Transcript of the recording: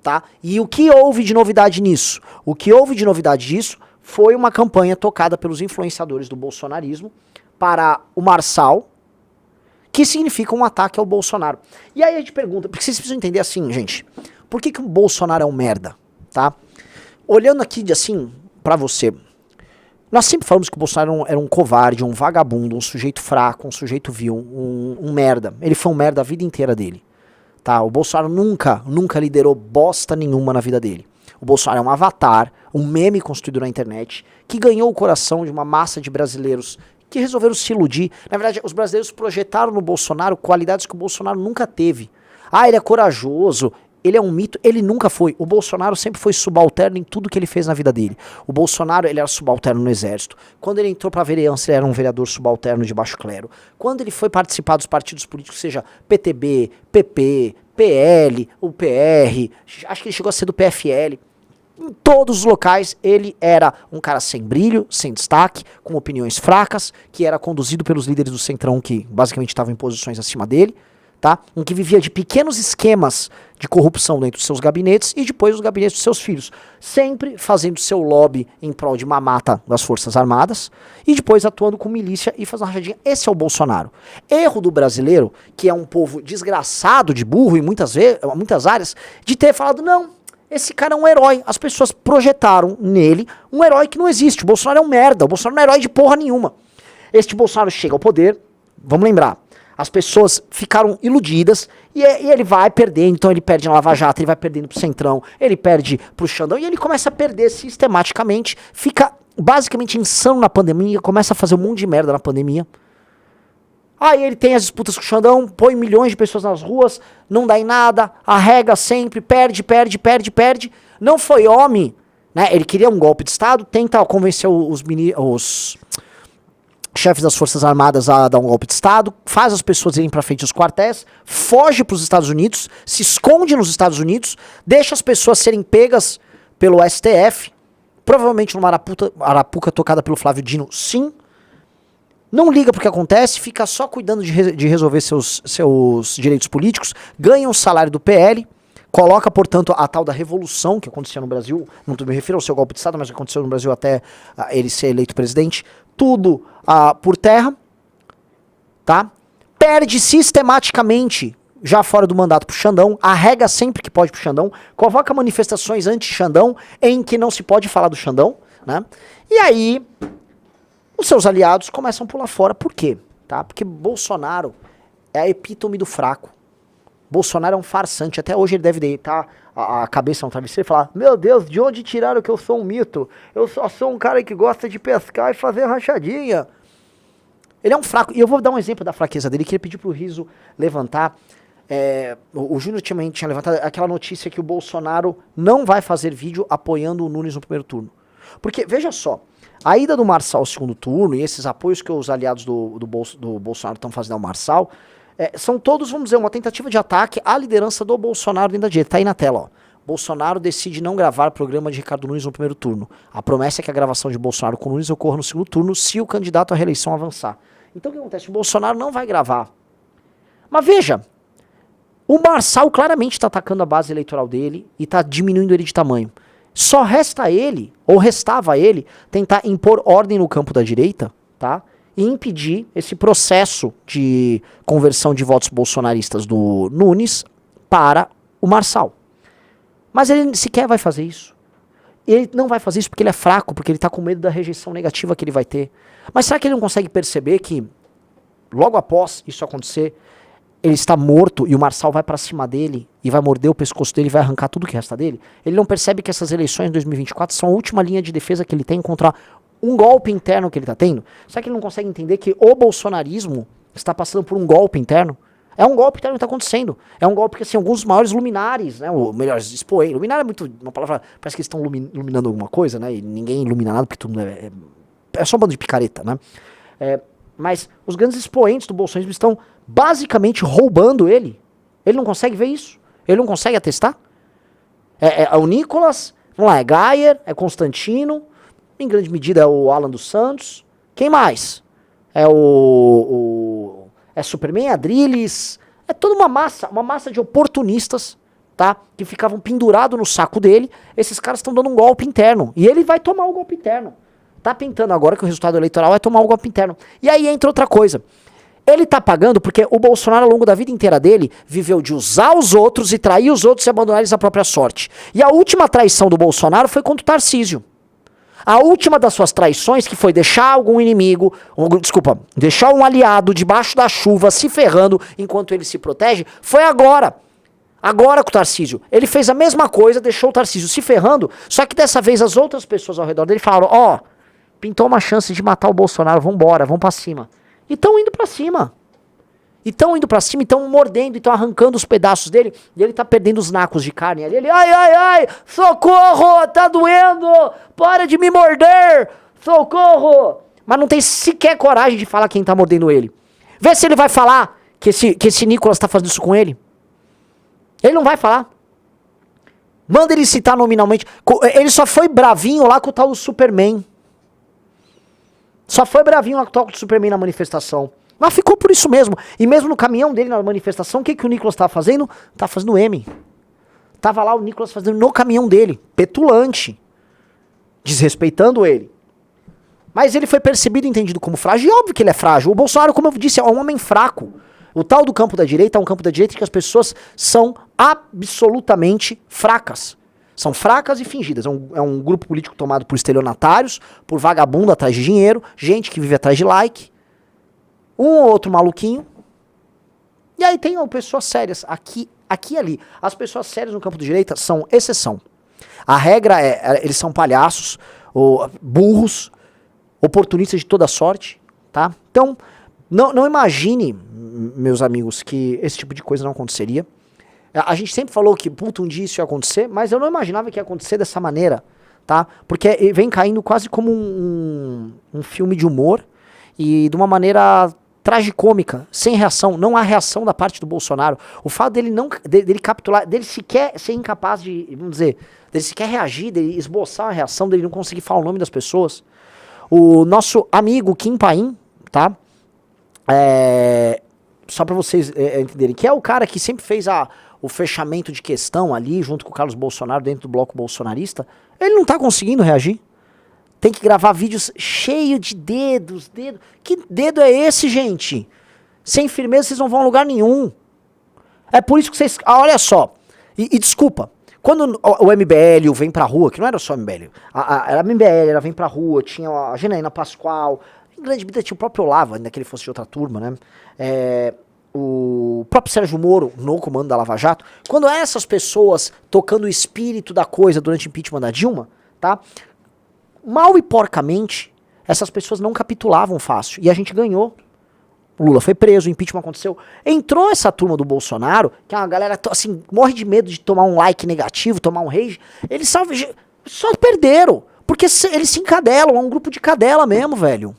tá? E o que houve de novidade nisso? O que houve de novidade disso foi uma campanha tocada pelos influenciadores do bolsonarismo para o Marçal, que significa um ataque ao Bolsonaro. E aí a gente pergunta, porque vocês precisam entender assim, gente, por que o Bolsonaro é um merda, tá? Olhando aqui assim, pra você, nós sempre falamos que o Bolsonaro era um covarde, um vagabundo, um sujeito fraco, um sujeito vil, um merda. Ele foi um merda a vida inteira dele, tá? O Bolsonaro nunca liderou bosta nenhuma na vida dele. O Bolsonaro é um avatar, um meme construído na internet, que ganhou o coração de uma massa de brasileiros que resolveram se iludir. Na verdade, os brasileiros projetaram no Bolsonaro qualidades que o Bolsonaro nunca teve. Ah, ele é corajoso, ele é um mito. Ele nunca foi. O Bolsonaro sempre foi subalterno em tudo que ele fez na vida dele. O Bolsonaro, ele era subalterno no exército. Quando ele entrou pra vereança, ele era um vereador subalterno de baixo clero. Quando ele foi participar dos partidos políticos, seja PTB, PP, PL, UPR, acho que ele chegou a ser do PFL. Em todos os locais, ele era um cara sem brilho, sem destaque, com opiniões fracas, que era conduzido pelos líderes do Centrão, que basicamente estavam em posições acima dele, tá? Um que vivia de pequenos esquemas de corrupção dentro dos seus gabinetes e depois dos gabinetes dos seus filhos, sempre fazendo seu lobby em prol de mamata das Forças Armadas e depois atuando com milícia e fazendo rachadinha. Esse é o Bolsonaro. Erro do brasileiro, que é um povo desgraçado de burro em muitas áreas, de ter falado, não, esse cara é um herói. As pessoas projetaram nele um herói que não existe. O Bolsonaro é um merda. O Bolsonaro não é herói de porra nenhuma. Este Bolsonaro chega ao poder, vamos lembrar, as pessoas ficaram iludidas e ele vai perder. Então ele perde na Lava Jato, ele vai perdendo pro Centrão, ele perde pro Xandão e ele começa a perder sistematicamente. Fica basicamente insano na pandemia, começa a fazer um monte de merda na pandemia. Aí ele tem as disputas com o Xandão, põe milhões de pessoas nas ruas, não dá em nada, arrega sempre, perde. Não foi homem, né? Ele queria um golpe de Estado, tenta convencer os chefes das Forças Armadas a dar um golpe de Estado, faz as pessoas irem pra frente dos quartéis, foge pros Estados Unidos, se esconde nos Estados Unidos, deixa as pessoas serem pegas pelo STF, provavelmente numa arapuca tocada pelo Flávio Dino, sim. Não liga pro que acontece, fica só cuidando de resolver seus direitos políticos, ganha o salário do PL, coloca, portanto, a tal da revolução que acontecia no Brasil, não me refiro ao seu golpe de Estado, mas que aconteceu no Brasil até ele ser eleito presidente, tudo por terra, tá? Perde sistematicamente, já fora do mandato pro Xandão, arrega sempre que pode pro Xandão, convoca manifestações anti-Xandão, em que não se pode falar do Xandão, né? E aí os seus aliados começam a pular fora. Por quê? Tá? Porque Bolsonaro é a epítome do fraco. Bolsonaro é um farsante. Até hoje ele deve deitar a cabeça no travesseiro e falar, meu Deus, de onde tiraram que eu sou um mito? Eu só sou um cara que gosta de pescar e fazer rachadinha. Ele é um fraco. E eu vou dar um exemplo da fraqueza dele, que ele pediu pro Rizzo levantar. O Júnior tinha levantado aquela notícia que o Bolsonaro não vai fazer vídeo apoiando o Nunes no primeiro turno. Porque, veja só, a ida do Marçal ao segundo turno e esses apoios que os aliados do Bolsonaro estão fazendo ao Marçal são todos, vamos dizer, uma tentativa de ataque à liderança do Bolsonaro dentro da direita. Tá aí na tela, ó. Bolsonaro decide não gravar programa de Ricardo Nunes no primeiro turno. A promessa é que a gravação de Bolsonaro com Nunes ocorra no segundo turno se o candidato à reeleição avançar. Então o que acontece? O Bolsonaro não vai gravar. Mas veja, o Marçal claramente está atacando a base eleitoral dele e está diminuindo ele de tamanho. Só resta a ele, ou restava a ele, tentar impor ordem no campo da direita, tá? E impedir esse processo de conversão de votos bolsonaristas do Nunes para o Marçal. Mas ele sequer vai fazer isso. Ele não vai fazer isso porque ele é fraco, porque ele tá com medo da rejeição negativa que ele vai ter. Mas será que ele não consegue perceber que, logo após isso acontecer, ele está morto e o Marçal vai pra cima dele e vai morder o pescoço dele e vai arrancar tudo que resta dele? Ele não percebe que essas eleições de 2024 são a última linha de defesa que ele tem contra um golpe interno que ele tá tendo? Será que ele não consegue entender que o bolsonarismo está passando por um golpe interno? É um golpe interno que está acontecendo. É um golpe que, assim, alguns dos maiores luminares, né, ou melhor, expoentes. Luminar é muito uma palavra, parece que eles estão iluminando alguma coisa, né, e ninguém ilumina nada porque tudo é só um bando de picareta, né. Mas os grandes expoentes do bolsonarismo estão basicamente roubando ele. Ele não consegue ver isso. Ele não consegue atestar. É o Nicolas, vamos lá, é Geyer, é Constantino, em grande medida é o Alan dos Santos. Quem mais? É Superman, Adrilles. É toda uma massa de oportunistas tá? Que ficavam pendurados no saco dele. Esses caras estão dando um golpe interno. E ele vai tomar o golpe interno. Tá pintando agora que o resultado eleitoral é tomar o golpe interno. E aí entra outra coisa. Ele tá pagando porque o Bolsonaro, ao longo da vida inteira dele, viveu de usar os outros e trair os outros e abandonar eles à própria sorte. E a última traição do Bolsonaro foi contra o Tarcísio. A última das suas traições, que foi deixar algum inimigo, deixar um aliado debaixo da chuva se ferrando enquanto ele se protege, foi agora. Agora com o Tarcísio. Ele fez a mesma coisa, deixou o Tarcísio se ferrando, só que dessa vez as outras pessoas ao redor dele falaram, ó, pintou uma chance de matar o Bolsonaro, vambora, vamos pra cima. E estão indo pra cima. E estão mordendo, e estão arrancando os pedaços dele, e ele tá perdendo os nacos de carne ali. Ele, ai, socorro, tá doendo, para de me morder, socorro. Mas não tem sequer coragem de falar quem tá mordendo ele. Vê se ele vai falar que esse Nicolas tá fazendo isso com ele. Ele não vai falar. Manda ele citar nominalmente. Ele só foi bravinho lá com o tal do Superman. Só foi bravinho lá com o tal do Superman na manifestação. Mas ficou por isso mesmo. E mesmo no caminhão dele na manifestação, o que o Nicolas tava fazendo? Tava fazendo M. Tava lá o Nicolas fazendo no caminhão dele. Petulante. Desrespeitando ele. Mas ele foi percebido e entendido como frágil. E óbvio que ele é frágil. O Bolsonaro, como eu disse, é um homem fraco. O tal do campo da direita é um campo da direita que as pessoas são absolutamente fracas. São fracas e fingidas. É um grupo político tomado por estelionatários, por vagabundo atrás de dinheiro, gente que vive atrás de like, um ou outro maluquinho. E aí tem pessoas sérias aqui e ali. As pessoas sérias no campo da direita são exceção. A regra é, eles são palhaços, ou burros, oportunistas de toda sorte, tá? Então, não imagine, meus amigos, que esse tipo de coisa não aconteceria. A gente sempre falou que, puta, um dia isso ia acontecer, mas eu não imaginava que ia acontecer dessa maneira, tá? Porque vem caindo quase como um filme de humor e de uma maneira tragicômica, sem reação. Não há reação da parte do Bolsonaro. O fato dele capitular, dele sequer ser incapaz de, vamos dizer, dele sequer reagir, dele esboçar a reação, dele não conseguir falar o nome das pessoas. O nosso amigo Kim Paim, tá? Só pra vocês entenderem, que é o cara que sempre fez o fechamento de questão ali, junto com o Carlos Bolsonaro, dentro do bloco bolsonarista, ele não tá conseguindo reagir. Tem que gravar vídeos cheio de dedos. Que dedo é esse, gente? Sem firmeza vocês não vão a lugar nenhum. É por isso que vocês... olha só. E desculpa. Quando o MBL vem pra rua, que não era só o MBL, era a MBL, ela vem pra rua, tinha a Janaína Pascoal, em grande medida tinha o próprio Olavo, ainda que ele fosse de outra turma, né? O próprio Sérgio Moro, no comando da Lava Jato. Quando essas pessoas tocando o espírito da coisa durante o impeachment da Dilma, tá? Mal e porcamente, essas pessoas não capitulavam fácil. E a gente ganhou. O Lula foi preso, o impeachment aconteceu. Entrou essa turma do Bolsonaro, que é uma galera, assim, morre de medo de tomar um like negativo, tomar um rage. Eles só perderam. Porque eles se encadelam, é um grupo de cadela mesmo, velho.